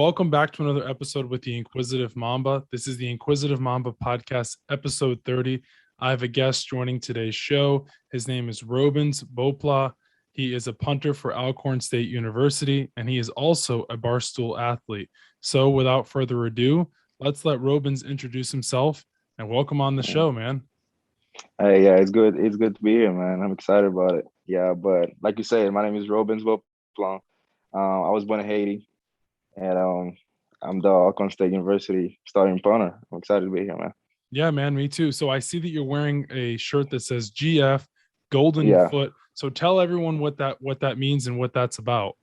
Welcome back to another episode with the Inquisitive Mamba. This is the Inquisitive Mamba podcast, episode 30. I have a guest joining today's show. His name is Robins Bopla. He is a punter for Alcorn State University, and he is also a Barstool athlete. So without further ado, let's let Robins introduce himself and welcome on the show, man. Hey, yeah, it's good. It's good to be here, man. I'm excited about it. Yeah, but like you said, my name is Robins Voplan. I was born in Haiti, and I'm the Alcorn State University starting punter. I'm excited to be here, man. Yeah, man, me too. So I see that you're wearing a shirt that says GF Golden Yeah. Foot. So tell everyone what that means and what that's about.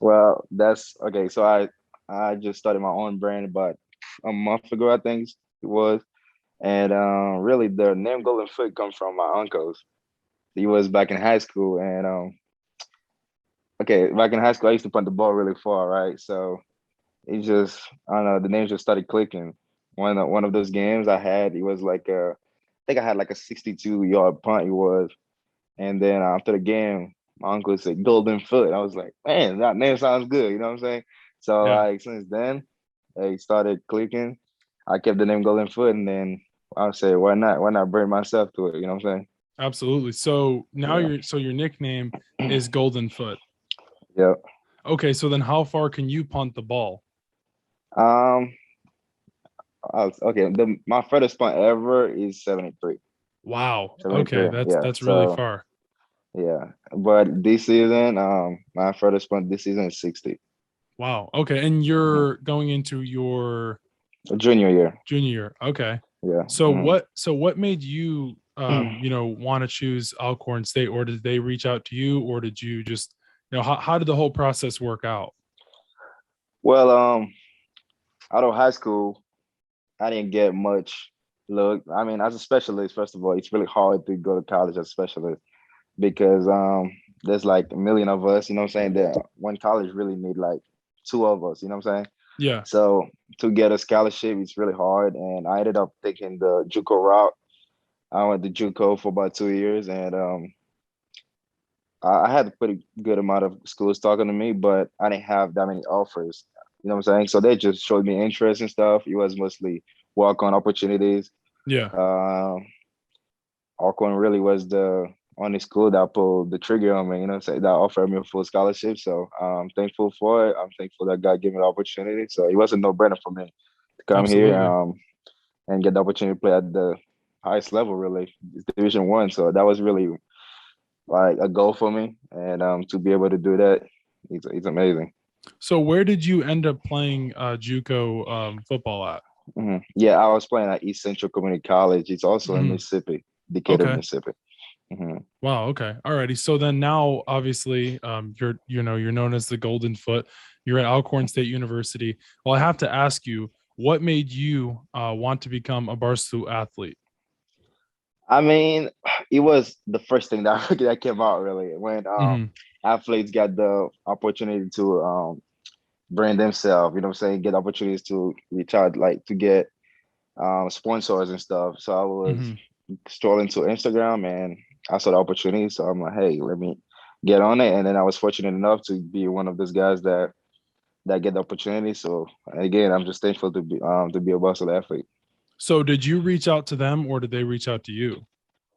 Well, that's okay. So I just started my own brand about a month ago, I think it was, and really the name Golden Foot comes from my uncles. He was back in high school, and okay, back in high school, I used to punt the ball really far, right? So it just I don't know, the names just started clicking. One of those games I had, it was like I think I had like a 62-yard punt it was. And then after the game, my uncle said Golden Foot. I was like, man, that name sounds good, you know what I'm saying? So Yeah, like since then, it started clicking. I kept the name Golden Foot, and then I say, why not? Why not bring myself to it? You know what I'm absolutely. So now saying? your nickname Yeah. is Golden Foot. Yep. Okay, so then how far can you punt the ball? Um okay, my furthest punt ever is 73. Wow. Okay, 73. that's Yeah. that's really So far. yeah. But this season, my furthest punt this season is 60. Wow. Okay, and Mhm. you're going into your Junior year. junior year. Okay. Yeah. So what made you want to choose Alcorn State, or did they reach out to you, or did you just how did the whole process work out? Well, out of high school, I didn't get much look. I mean, as a specialist, first of all, it's really hard to go to college as a specialist because there's like a million of us, you know what I'm saying? That one college really need like two of us, you know what I'm saying? Yeah. So to get a scholarship, it's really hard. And I ended up taking the JUCO route. I went to JUCO for about 2 years, and I had a pretty good amount of schools talking to me, but I didn't have that many offers. You know what I'm saying? So they just showed me interest and stuff. It was mostly walk-on opportunities. Yeah. Um, Alcorn really was the only school that pulled the trigger on me, you know, say that offered me a full scholarship. So I'm thankful for it. I'm thankful that God gave me the opportunity. So it was a no-brainer for me to come here Absolutely. and get the opportunity to play at the highest level, really. It's Division 1. So that was really like a goal for me. And to be able to do that, it's amazing. So where did you end up playing JUCO football at? Yeah, I was playing at East Central Community College. It's also in Mhm. Mississippi, Decatur, Okay. Mississippi. Hmm. Wow. Okay. Alrighty. So then now, obviously, you're known as the Golden Foot. You're at Alcorn State University. Well, I have to ask you, what made you want to become a Barstool athlete? I mean, it was the first thing that that came out really when Hmm. athletes got the opportunity to brand themselves. You know what I'm saying? Get opportunities to reach out, like to get sponsors and stuff. So I was Hmm. strolling to Instagram and I saw the opportunity. So I'm like, hey, let me get on it. And then I was fortunate enough to be one of those guys that get the opportunity. So again, I'm just thankful to be a Barcelona athlete. So did you reach out to them, or did they reach out to you?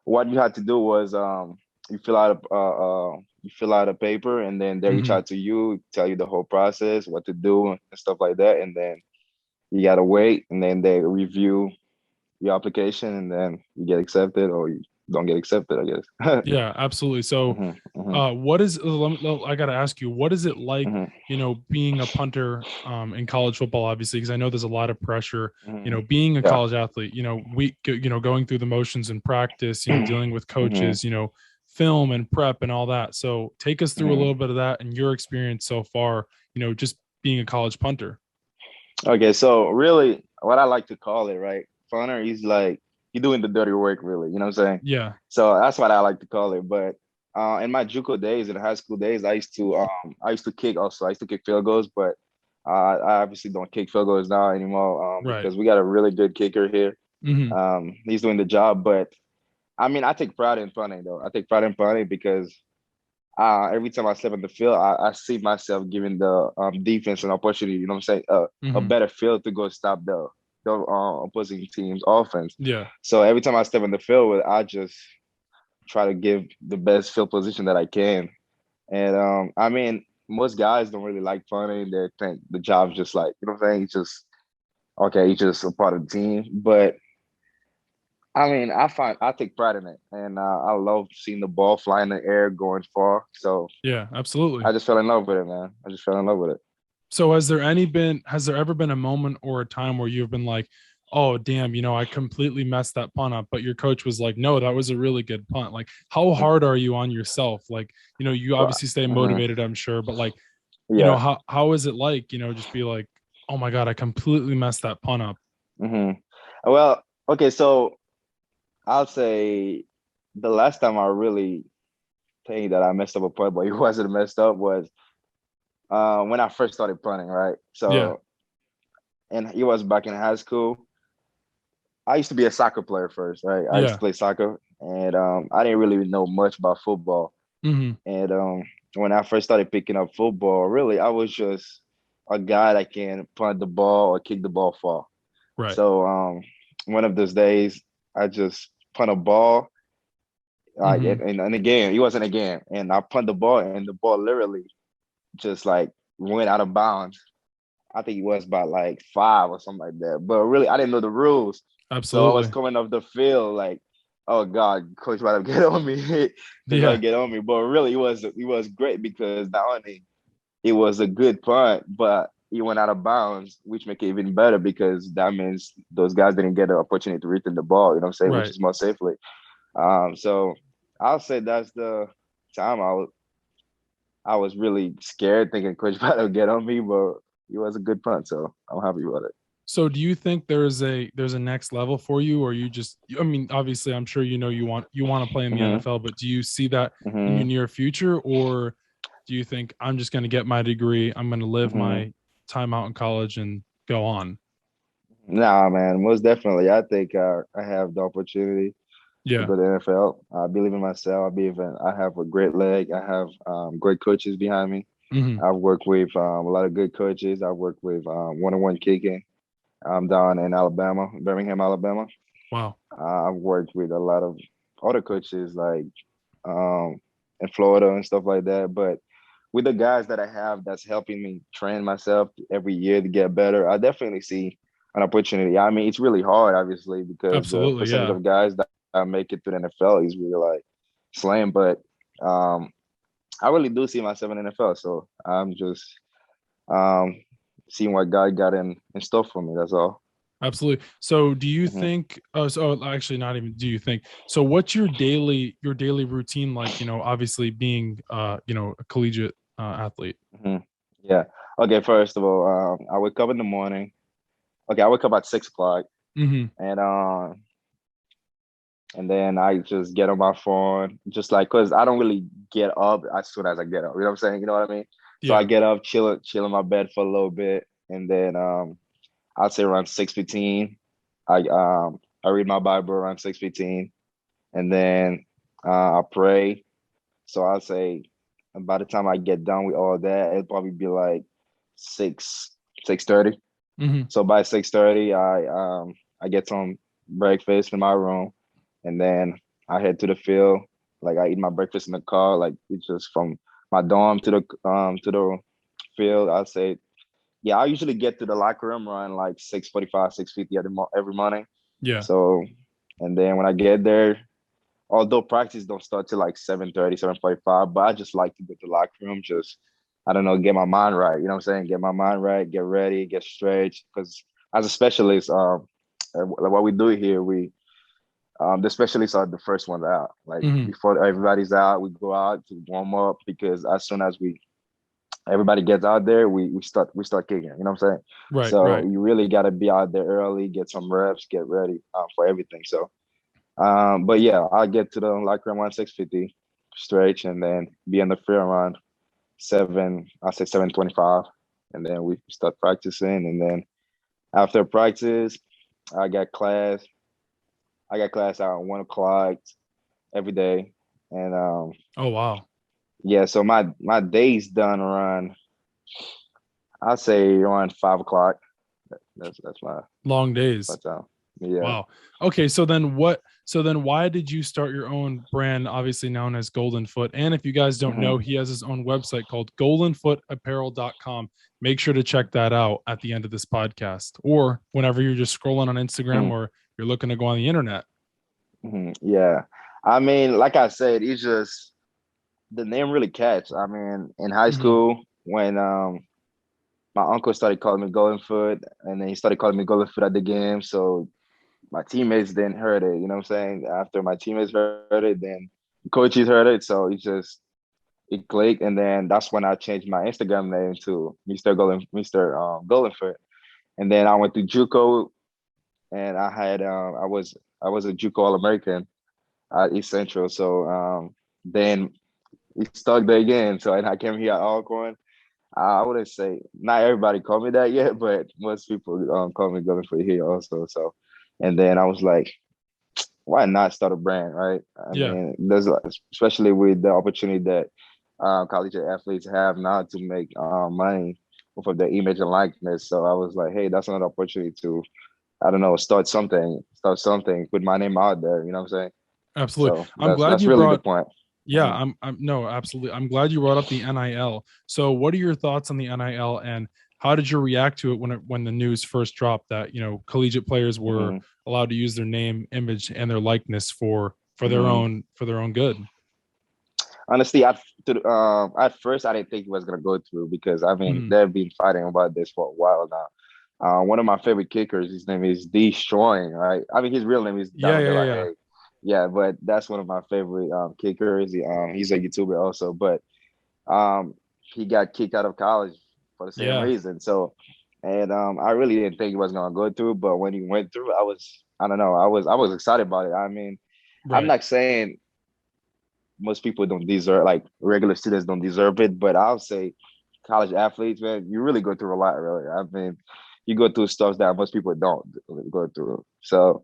What you had to do was you fill out a paper and then they reach Hmm. out to you, tell you the whole process, what to do and stuff like that, and then you gotta wait and then they review your application and then you get accepted or you don't get accepted, I guess. Yeah, absolutely. So, Hmm. Hmm. what is? I got to ask you, what is it like? Hmm. Being a punter in college football, obviously, because I know there's a lot of pressure. Hmm. Being a Yeah. college athlete, going through the motions in practice, dealing with Hmm. coaches, film and prep and all that. So, take us through a Hmm. little bit of that and your experience so far. Just being a college punter. Okay, so really what I like to call it, right? Funner is like you're doing the dirty work really, you know what I'm saying? Yeah. So that's what I like to call it. But in my JUCO days, in high school days, I used to kick also. I used to kick field goals, but I obviously don't kick field goals now anymore Right. because we got a really good kicker here. Hmm. He's doing the job, but I mean, I take pride in punting though. I take pride in punting because every time I step in the field, I see myself giving the defense an opportunity. You know what I'm saying? A Hmm. better field to go stop the opposing team's offense. Yeah. So every time I step in the field, I just try to give the best field position that I can. And I mean, most guys don't really like punting. They think the job's just like, you know what I'm saying? It's just okay, it's just a part of the team. But I mean, I take pride in it, and I love seeing the ball fly in the air, going far. So Yeah, absolutely. I just fell in love with it, man. I just fell in love with it. So has there ever been a moment or a time where you've been like, oh damn, I completely messed that punt up, but your coach was like, no, that was a really good punt. Like, how hard are you on yourself? Like, you But, obviously stay mhm, motivated, I'm sure, but like, yeah. how is it like, just be like, oh my God, I completely messed that punt up. hmm Well, okay, so I'll say the last time I really think that I messed up a punt, but it wasn't messed up, was when I first started punting, right? Yeah. So, and it was back in high school. I used to be a soccer player first, right? I used to Yeah. play soccer, and I didn't really know much about football. Hmm. And when I first started picking up football, really, I was just a guy that can punt the ball or kick the ball far. Right. So one of those days, I just punt a ball, like Hmm. in a game. It wasn't a game, and I punt the ball, and the ball literally just like went out of bounds. I think it was about like 5 or something like that. But really, I didn't know the rules, so I was Absolutely. coming off the field like, "Oh God, coach about to get on me, coach about to Yeah. get on me." But really, it was great because not only it was a good punt, but he went out of bounds, which make it even better because that means those guys didn't get the opportunity to return the ball, you know what I'm saying, which Right. is more safely. So I'll say that's the time I was really scared thinking Coach about to get on me, but it was a good punt, so I'm happy about it. So do you think there's a next level for you, or you just, I mean, obviously I'm sure you want to play in the hmm NFL, but do you see that in your hmm near future, or do you think I'm just going to get my degree, I'm going to live hmm my time out in college and go on? Nah, man, most definitely. I think I have the opportunity to Yeah. go to the NFL. I believe in myself. I believe I have a great leg. I have great coaches behind me. Hmm. I've worked with a lot of good coaches. I've worked with one-on-one kicking. I'm down in Alabama, Birmingham, Alabama. Wow. I've worked with a lot of other coaches like um, in Florida and stuff like that. But with the guys that I have that's helping me train myself every year to get better, I definitely see an opportunity. I mean, it's really hard, obviously, because the Absolutely. percentage Yeah. of guys that make it to the NFL is really like slim. But um, I really do see myself in the NFL. So I'm just um, seeing what God got in store for me. That's all. Absolutely. So do you hmm think, oh, so actually not even do you think, so what's your daily routine like, obviously being a collegiate athlete? hmm Yeah. Okay. First of all, I wake up in the morning. Okay, I wake up at 6 o'clock, Hmm. and and then I just get on my phone, just like because I don't really get up as soon as I get up. You know what I'm saying? You know what I mean? So I Yeah. get up, chill in my bed for a little bit, and then I'd say around 6:15, I read my Bible around 6:15, and then I pray. So I'll say by the time I get done with all that, it'll probably be like 6:30. Hmm. So by 6:30, I get some breakfast in my room, and then I head to the field. Like I eat my breakfast in the car. Like it's just from my dorm to the field. I'll say, yeah, I usually get to the locker room around like 6:45, 6:50 every morning. Yeah. So, and then when I get there, although practice don't start till like 7:30, 7:45, but I just like to go to the locker room, just I don't know, get my mind right. You know what I'm saying? Get my mind right, get ready, get stretched. Because as a specialist, like what we do here, the specialists are the first ones out. Like Hmm. before everybody's out, we go out to warm up because as soon as everybody gets out there, we start kicking. You know what I'm saying? Right. So Right. you really got to be out there early, get some reps, get ready for everything. So but yeah, I get to the locker room around 6:50, stretch, and then be in the field around 7. I say 7:25, and then we start practicing. And then after practice, I got class. I got class out at 1 o'clock every day, and Oh wow. Yeah, so my days done around, I'll say around 5 o'clock. That's Long my days. time. Yeah. Wow. Okay, so then what so then why did you start your own brand, obviously known as Golden Foot? And if you guys don't know, hmm he has his own website called goldenfootapparel.com. Make sure to check that out at the end of this podcast or whenever you're just scrolling on Instagram hmm or you're looking to go on the internet. Yeah. I mean, like I said, it's just the name really catch. I mean, in high Mm-hmm. school when my uncle started calling me Golden Foot, and then he started calling me Golden Foot at the game. So my teammates then heard it. You know what I'm saying? After my teammates heard it, then coaches heard it. So it clicked, and then that's when I changed my Instagram name to Mr. Golden Foot. And then I went to JUCO, and I was a JUCO All American at East Central. So then it stuck there again. So and I came here at Alcorn. I wouldn't say not everybody called me that yet, but most people call me Golden Foot here also. So, and then I was like, why not start a brand, right? I Yeah. mean, especially with the opportunity that collegiate athletes have now to make money off of their image and likeness. So I was like, hey, that's another opportunity to, I don't know, start something, put my name out there. You know what I'm saying? Absolutely. So I'm glad that's you really the brought point. Yeah, Mhm. I'm no, absolutely. I'm glad you brought up the NIL. So, what are your thoughts on the NIL, and how did you react to it when the news first dropped that collegiate players were Mhm. allowed to use their name, image, and their likeness for their Mhm. own good? Honestly, at first I didn't think it was gonna go through because I mean Mhm. they've been fighting about this for a while now. One of my favorite kickers, his name is Destroying, right? I mean his real name is Yeah, Donald De yeah, La yeah, Haye. Yeah, but that's one of my favorite kickers. He's a YouTuber also, but um, he got kicked out of college for the same yeah. reason. So, and I really didn't think it was gonna go through, but when he went through, I don't know, I was excited about it. I mean, I'm Right. not saying most people don't deserve, like regular students don't deserve it, but I'll say college athletes, man, you really go through a lot, really. I mean, you go through stuff that most people don't go through. So,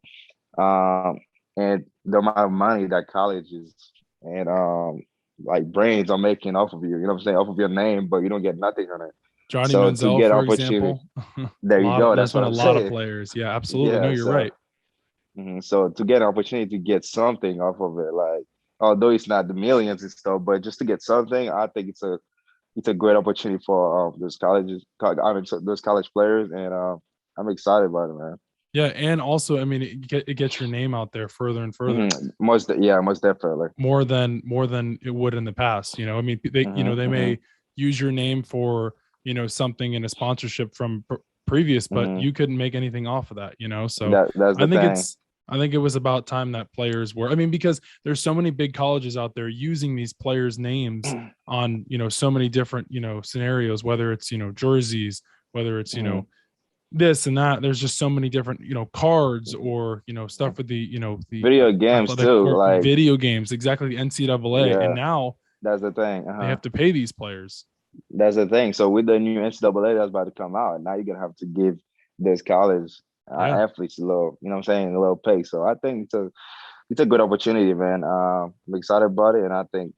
um, and the amount of money that colleges and like brains are making off of you know what I'm saying, off of your name, but you don't get nothing on it. Johnny So to Manziel, get for opportunity, example, a there you lot. go. There's That's been what a I'm lot of saying. players. Yeah, absolutely. No, Yeah. you're So right. so to get an opportunity to get something off of it, like although it's not the millions and stuff, but just to get something, I think it's a great opportunity for I mean, so those college players, and I'm excited about it, man. Yeah, and also, I mean, it gets your name out there further and further. Yeah, most definitely. More than it would in the past. I mean, they Hmm. may use your name for something in a sponsorship from previous, but hmm you couldn't make anything off of that. So that's I the think thing. it's I think it was about time that players were. I mean, because there's so many big colleges out there using these players' names on so many different scenarios, whether it's jerseys, whether it's hmm this and that. There's just so many different cards or stuff with the the Video games athletic too, or like video games, exactly, the NCAA. And yeah, now that's the thing. they have to pay these players. That's the thing. So with the new NCAA that's about to come out, now you're gonna have to give this college Yeah. athletes a little, you know what I'm saying, a little pay. So I think it's a good opportunity, man. I'm excited about it, and I think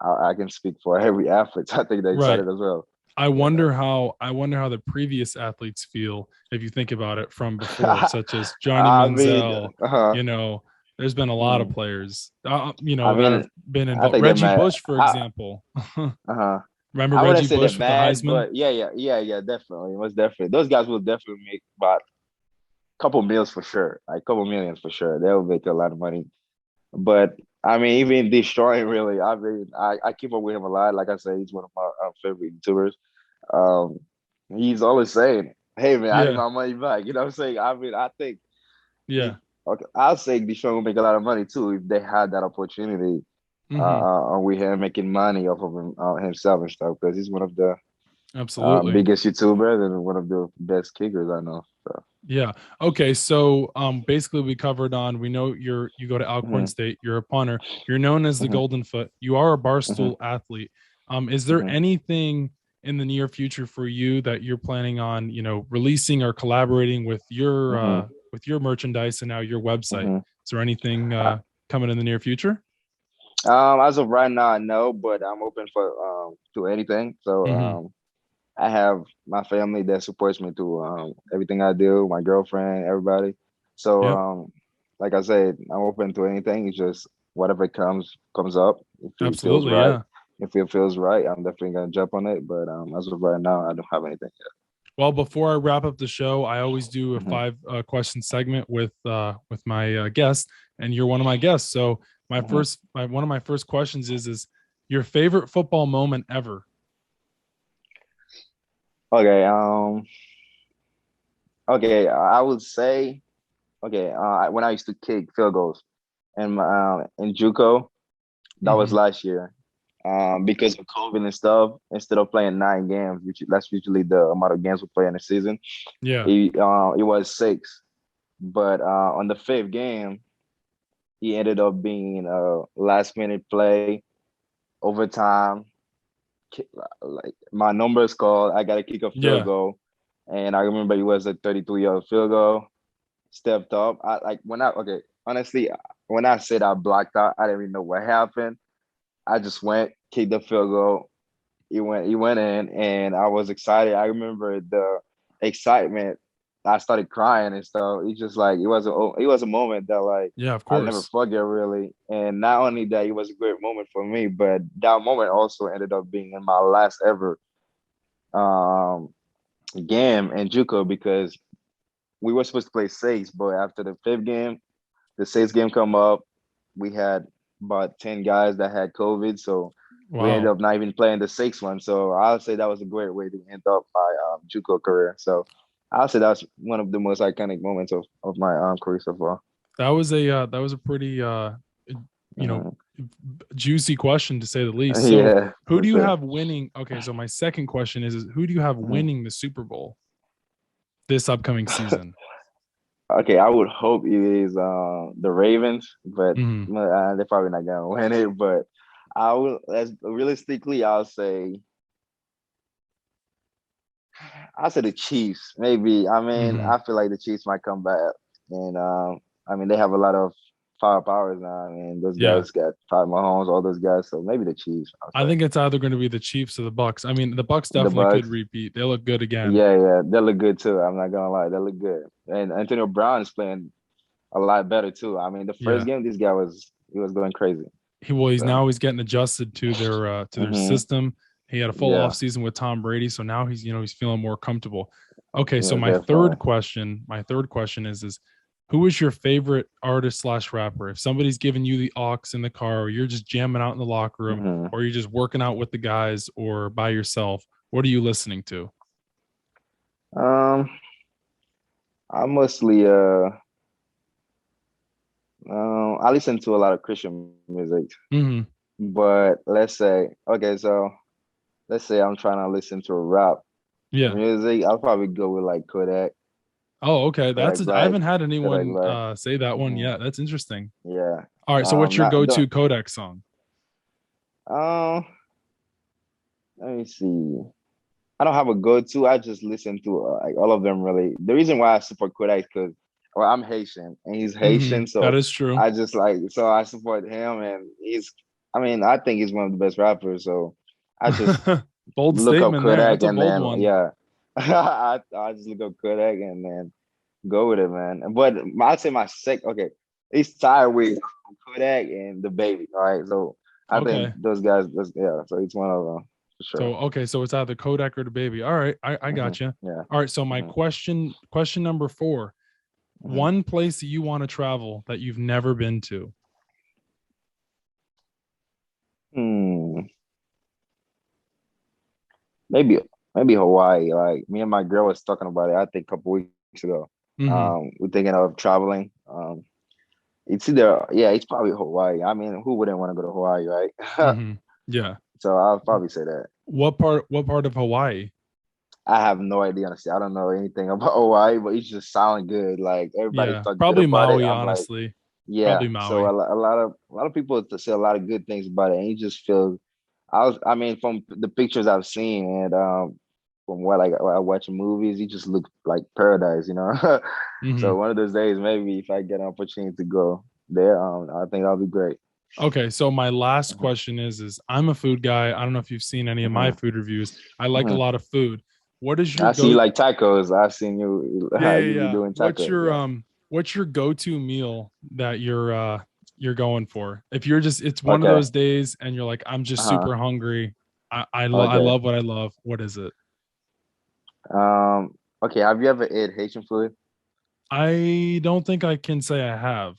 I can speak for every athlete. I think they're Right. excited as well. Yeah. I wonder how the previous athletes feel if you think about it from before, such as Johnny I mean, Manziel. uh, You know, there's been a lot of hmm, players, I that have mean, been I involved. think they're Reggie mad. Bush, for example. Uh-huh. Remember I wouldn't Reggie say they're Bush with the mad, Heisman? but yeah, definitely, most definitely. Those guys will definitely make about a couple meals for sure, like a couple millions for sure. They'll make a lot of money. But I mean, even destroying really, I mean, I keep up with him a lot. Like I said, he's one of my favorite YouTubers. Um, he's always saying, "Hey man, I need Yeah. my money back." You know what I'm saying? I mean, I think if Yeah. okay, I'll say Deshaun will make a lot of money too if they had that opportunity. Hmm. With him making money off of himself and stuff because he's one of the Absolutely. biggest YouTubers and one of the best kickers I know. So. Yeah. Okay. So basically we covered on we know you go to Alcorn hmm State, you're a punter, you're known as the hmm Golden Foot, you are a hmm Barstool athlete. Is there hmm anything in the near future for you that you're planning on, releasing or collaborating hmm with your merchandise and now your website? hmm Is there anything coming in the near future? As of right now, no, but I'm open for to anything. So Hmm. I have my family that supports me through everything I do, my girlfriend, everybody. So Yep, like I said, I'm open to anything. It's just whatever comes up. If it feels absolutely. right, Yeah. if it feels right, I'm definitely gonna jump on it. But as of right now, I don't have anything Well, before I wrap up the show, I always do a yet. five question segment with my guests, and you're one of my guests. So Hmm. one of my first questions is your favorite football moment ever? Okay. Okay. I would say okay. When I used to kick field goals in JUCO, that was Hmm. last year. Because of COVID and stuff, instead of playing 9 games, which that's usually the amount of games we play in a season, Yeah. it was six. But on the fifth game, he ended up being a last minute play, overtime. Like my number is called, I got to kick a field Yeah. goal, and I remember it was a 32-yard field goal. Stepped up. I like when I okay. Honestly, when I said I blocked out, I didn't even know what happened. I just went, kicked the field goal. He went in, and I was excited. I remember the excitement. I started crying and stuff. It's just like it was a moment that like Yeah. Of I'll never course. forget really. And not only that, it was a great moment for me, but that moment also ended up being in my last ever um game in JUCO because we were supposed to play six, but after the fifth game, the sixth game come up, we had about 10 guys that had COVID, so we ended Wow. up not even playing the sixth one. So I'll say that was a great way to end up my JUCO career. So I'll say that's one of the most iconic moments of my career so far. That was a pretty you know Mhm. juicy question to say the least. So Yeah, who for do you sure. have winning? Okay, so my second question is who do you have Mhm. winning the Super Bowl this upcoming season? Okay, I would hope it is the Ravens, but Hmm. they're probably not gonna win it. But I will, as realistically, I'll say the Chiefs. Maybe. I mean, Hmm. I feel like the Chiefs might come back, and I mean they have a lot of powers now. I mean, those Yeah. guys got Pat Mahomes, all those guys. So maybe the Chiefs. I'll I say think it's either going to be the Chiefs or the Bucks. I mean, the Bucks the definitely could Bucks. repeat. They look good again. Yeah, yeah, they look good too. I'm not gonna lie, they look good. And Antonio Brown is playing a lot better too. I mean, the first Yeah. game, this guy was going crazy. He's So, now he's getting adjusted to their hmm, system. He had a full off yeah, season with Tom Brady, so now he's feeling more comfortable. Okay, so yeah, definitely. my third question is who is your favorite artist slash rapper? If somebody's giving you the aux in the car, or you're just jamming out in the locker room, Hmm. or you're just working out with the guys or by yourself, what are you listening to? Um, I mostly I listen to a lot of Christian music. Hmm. But let's say I'm trying to listen to rap Yeah. music. I'll probably go with like Kodak, Oh, okay. Kodak I Black, haven't had Kodak anyone Black. say that one Hmm. yet. That's interesting. Yeah. All right. So what's your Not don't. go-to Kodak song? Um, Let me see. I don't have a go-to. I just listen to like all of them really. The reason why I support Kodak is because well, I'm Haitian and he's Hmm. Haitian, That so is true. I just like so I support him and he's. I mean, I think he's one of the best rappers. So I just Bold look up statement there. Kodak That's a and bold then one. yeah, I just look up Kodak and then go with it, man. But I'd say my sec okay, it's tied with Kodak and the baby. All right, so I think Okay. those guys, yeah. So it's one of them for sure. So it's either Kodak or the baby. All right, I Hmm. got you. Yeah. All right, so my Hmm. question number 4. Hmm. One place that you want to travel that you've never been to. Hmm. Maybe maybe Hawaii. Like me and my girl was talking about it. I think a couple weeks ago. Hmm. We're thinking of traveling. It's either yeah, it's probably Hawaii. I mean, who wouldn't want to go to Hawaii, right? Hmm. Yeah. So I'll probably say that. What part of Hawaii? I have no idea, honestly. I don't know anything about Hawaii, but it just sound good. Like everybody's Yeah, talking good probably about it. Maui, I'm like, honestly. yeah. Probably So Maui. a lot of people say a lot of good things about it, and you just feel. I mean, from the pictures I've seen and from what I watch in movies, it just looks like paradise. Hmm. So one of those days, maybe if I get an opportunity to go there, I think that'll be great. Okay, so my last question is I'm a food guy. I don't know if you've seen any of my Mhm, food reviews. I like a mhm. lot of food. What is your I see you go? like tacos. I've seen you Yeah, how yeah, you be yeah. doing tacos. Yeah. What's your go-to meal that you're going for? If you're just it's one of Okay. those days and you're like, I'm just Uh-huh. super hungry. I Okay. love what I love. What is it? Um, okay. Have you ever ate Haitian food? I don't think I can say I have.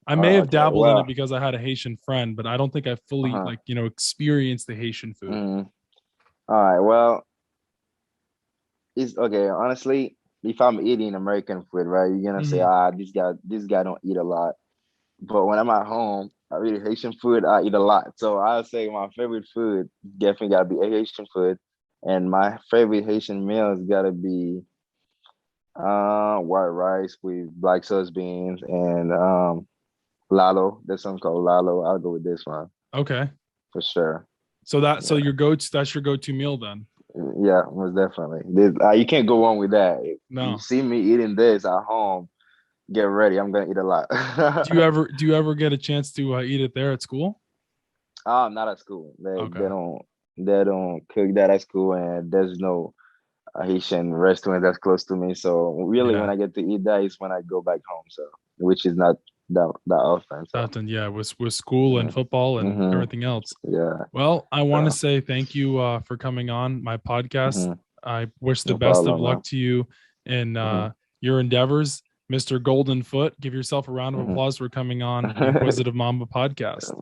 I may have Okay. dabbled in it Well, because I had a Haitian friend, but I don't think I fully uh-huh. like, experienced the Haitian food. Mm. All right. Well, it's okay. Honestly, if I'm eating American food, right, you're gonna say, Hmm. this guy don't eat a lot. But when I'm at home, I eat Haitian food. I eat a lot. So I'll say my favorite food definitely gotta be Haitian food, and my favorite Haitian meal has gotta be white rice with black sauce beans and lalo. There's something called lalo. I'll go with this one Okay. for sure. So Yeah, that's your go-to meal then. yeah, most definitely. You can't go wrong with that. If you No. see me eating this at home, get ready. I'm gonna eat a lot. Do you ever get a chance to eat it there at school? Not at school. Okay. They don't cook that at school, and there's no Haitian restaurant that's close to me. So really, when Yeah. I get to eat that is when I go back home. So which is not that often. So Nothing. Yeah, with school and football and mm-hmm. everything else. Yeah. Well, I want to So say thank you for coming on my podcast. hmm I wish the no best of problem, luck man. to you in Hmm your endeavors, Mr. Golden Foot. Give yourself a round of hmm applause for coming on the Inquisitive Mamba podcast.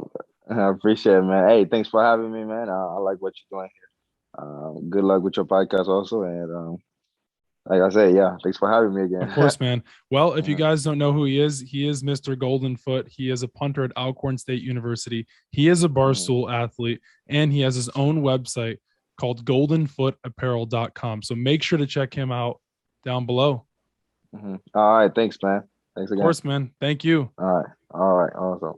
I appreciate it, man. Hey, thanks for having me, man. I like what you're doing here. Good luck with your podcast also, and like I said, yeah, thanks for having me Of again. course, man. Well, if you Mhm, guys don't know who he is Mr. Golden Foot. He is a punter at Alcorn State University. He is a mhm, Barstool athlete, and he has his own website called goldenfootapparel.com. So make sure to check him out down below. mhm. All right, thanks, man. Thanks Of again. course, man. Thank you. All right, awesome.